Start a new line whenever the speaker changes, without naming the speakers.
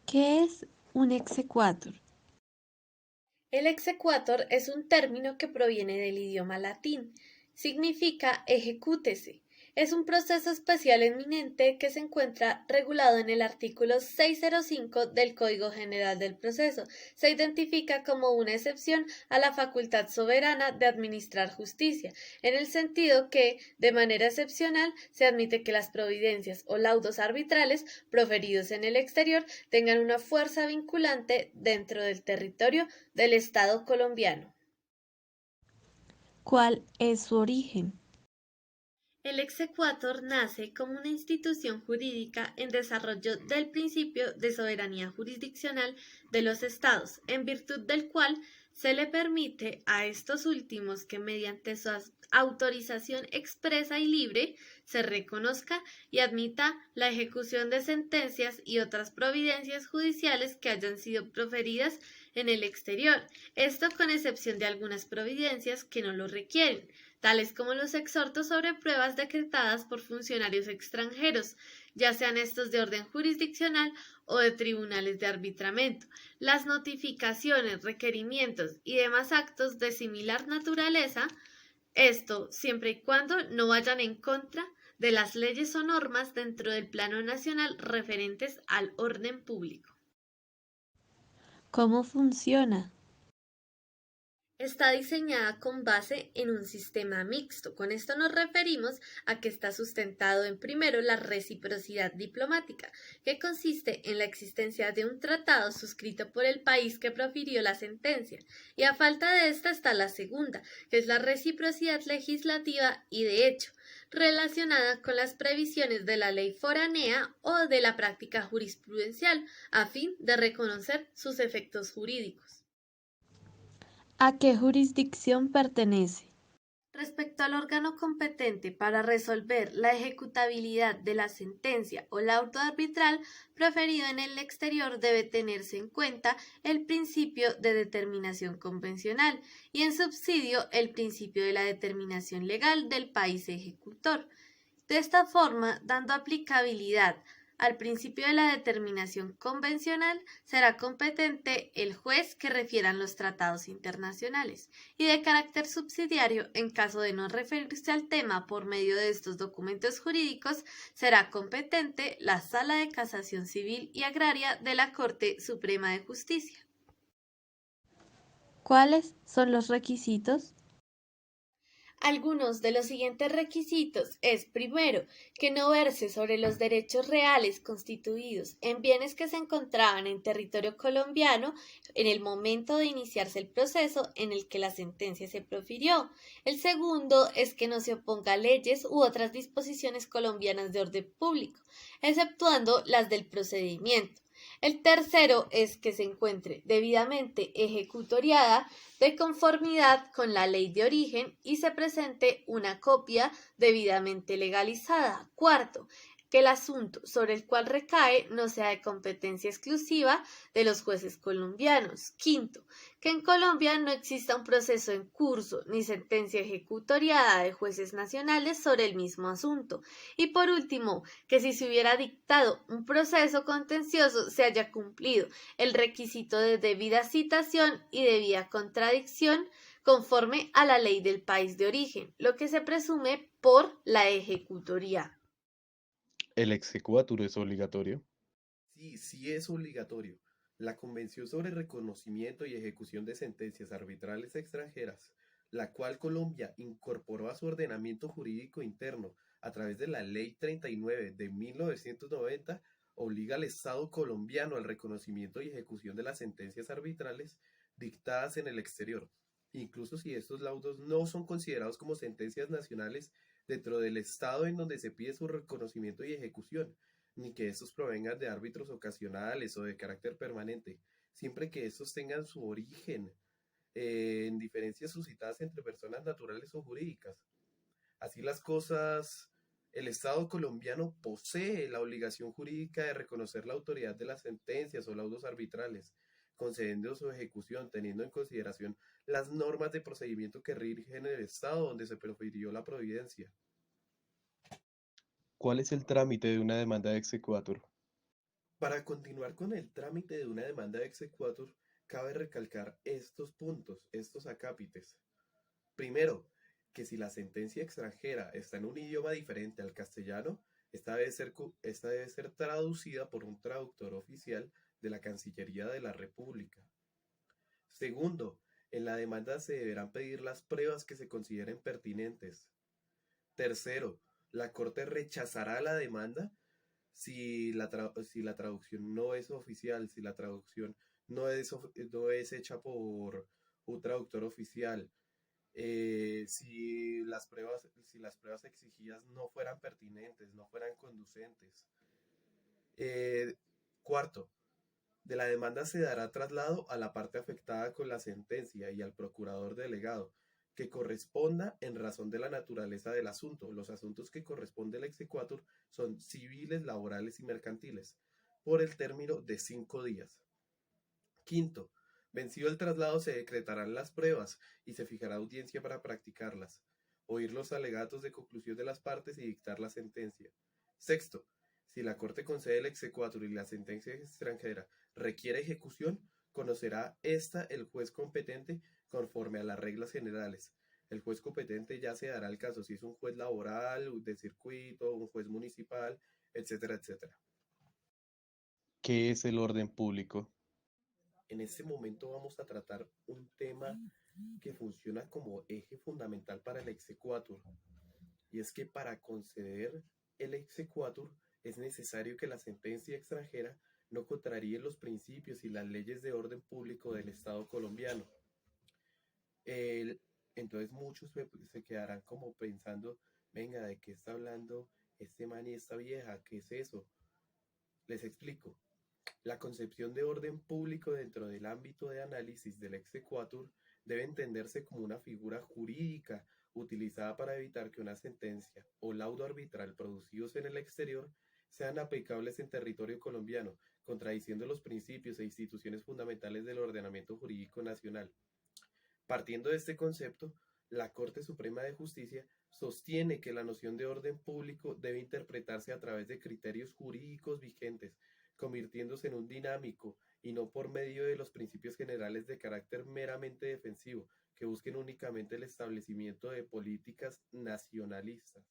¿Qué es un exequatur?
El exequatur es un término que proviene del idioma latín. Significa ejecútese. Es un proceso especial eminente que se encuentra regulado en el artículo 605 del Código General del Proceso. Se identifica como una excepción a la facultad soberana de administrar justicia, en el sentido que, de manera excepcional, se admite que las providencias o laudos arbitrales proferidos en el exterior tengan una fuerza vinculante dentro del territorio del Estado colombiano.
¿Cuál es su origen?
El exequatur nace como una institución jurídica en desarrollo del principio de soberanía jurisdiccional de los estados, en virtud del cual se le permite a estos últimos que mediante su autorización expresa y libre se reconozca y admita la ejecución de sentencias y otras providencias judiciales que hayan sido proferidas en el exterior, esto con excepción de algunas providencias que no lo requieren, tales como los exhortos sobre pruebas decretadas por funcionarios extranjeros, ya sean estos de orden jurisdiccional o de tribunales de arbitramiento, las notificaciones, requerimientos y demás actos de similar naturaleza, esto siempre y cuando no vayan en contra de las leyes o normas dentro del plano nacional referentes al orden público.
¿Cómo funciona?
Está diseñada con base en un sistema mixto. Con esto nos referimos a que está sustentado en primero la reciprocidad diplomática, que consiste en la existencia de un tratado suscrito por el país que profirió la sentencia, y a falta de esta está la segunda, que es la reciprocidad legislativa y de hecho, relacionada con las previsiones de la ley foránea o de la práctica jurisprudencial, a fin de reconocer sus efectos jurídicos.
¿A qué jurisdicción pertenece?
Respecto al órgano competente para resolver la ejecutabilidad de la sentencia o laudo arbitral proferido en el exterior debe tenerse en cuenta el principio de determinación convencional y en subsidio el principio de la determinación legal del país ejecutor. De esta forma, dando aplicabilidad al principio de la determinación convencional, será competente el juez que refieran los tratados internacionales y de carácter subsidiario, en caso de no referirse al tema por medio de estos documentos jurídicos, será competente la Sala de Casación Civil y Agraria de la Corte Suprema de Justicia.
¿Cuáles son los requisitos?
Algunos de los siguientes requisitos es, primero, que no verse sobre los derechos reales constituidos en bienes que se encontraban en territorio colombiano en el momento de iniciarse el proceso en el que la sentencia se profirió. El segundo es que no se oponga a leyes u otras disposiciones colombianas de orden público, exceptuando las del procedimiento. El tercero es que se encuentre debidamente ejecutoriada de conformidad con la ley de origen y se presente una copia debidamente legalizada. Cuarto, que el asunto sobre el cual recae no sea de competencia exclusiva de los jueces colombianos. Quinto, que en Colombia no exista un proceso en curso ni sentencia ejecutoriada de jueces nacionales sobre el mismo asunto. Y por último, que si se hubiera dictado un proceso contencioso se haya cumplido el requisito de debida citación y debida contradicción conforme a la ley del país de origen, lo que se presume por la ejecutoría.
¿El exequatur es obligatorio?
Sí, sí es obligatorio. La Convención sobre Reconocimiento y Ejecución de Sentencias Arbitrales Extranjeras, la cual Colombia incorporó a su ordenamiento jurídico interno a través de la Ley 39 de 1990, obliga al Estado colombiano al reconocimiento y ejecución de las sentencias arbitrales dictadas en el exterior, incluso si estos laudos no son considerados como sentencias nacionales dentro del Estado en donde se pide su reconocimiento y ejecución, ni que estos provengan de árbitros ocasionales o de carácter permanente, siempre que estos tengan su origen en diferencias suscitadas entre personas naturales o jurídicas. Así las cosas, el Estado colombiano posee la obligación jurídica de reconocer la autoridad de las sentencias o laudos arbitrales, concediendo su ejecución teniendo en consideración las normas de procedimiento que rigen el Estado donde se profirió la providencia.
¿Cuál es el trámite de una demanda de exequatur?
Para continuar con el trámite de una demanda de exequatur, cabe recalcar estos puntos, estos acápites. Primero, que si la sentencia extranjera está en un idioma diferente al castellano, esta debe ser traducida por un traductor oficial de la Cancillería de la República. Segundo, en la demanda se deberán pedir las pruebas que se consideren pertinentes. Tercero, la Corte rechazará la demanda si la traducción no es oficial, si la traducción no es hecha por un traductor oficial, si las pruebas exigidas no fueran pertinentes, no fueran conducentes. Eh, Cuarto, de la demanda se dará traslado a la parte afectada con la sentencia y al procurador delegado, que corresponda en razón de la naturaleza del asunto. Los asuntos que corresponde al exequatur son civiles, laborales y mercantiles, por el término de 5 días. Quinto, vencido el traslado se decretarán las pruebas y se fijará audiencia para practicarlas, oír los alegatos de conclusión de las partes y dictar la sentencia. Sexto, si la Corte concede el exequatur y la sentencia extranjera requiere ejecución, conocerá esta el juez competente conforme a las reglas generales. El juez competente ya se dará el caso si es un juez laboral, de circuito, un juez municipal, etcétera, etcétera.
¿Qué es el orden público?
En este momento vamos a tratar un tema que funciona como eje fundamental para el exequatur, y es que para conceder el exequatur es necesario que la sentencia extranjera no contraríe los principios y las leyes de orden público del Estado colombiano. El- entonces muchos se quedarán como pensando, venga, ¿de qué está hablando este man y esta vieja? ¿Qué es eso? Les explico. La concepción de orden público dentro del ámbito de análisis del exequatur debe entenderse como una figura jurídica utilizada para evitar que una sentencia o laudo arbitral producidos en el exterior sean aplicables en territorio colombiano, contradiciendo los principios e instituciones fundamentales del ordenamiento jurídico nacional. Partiendo de este concepto, la Corte Suprema de Justicia sostiene que la noción de orden público debe interpretarse a través de criterios jurídicos vigentes, convirtiéndose en un dinámico y no por medio de los principios generales de carácter meramente defensivo, que busquen únicamente el establecimiento de políticas nacionalistas.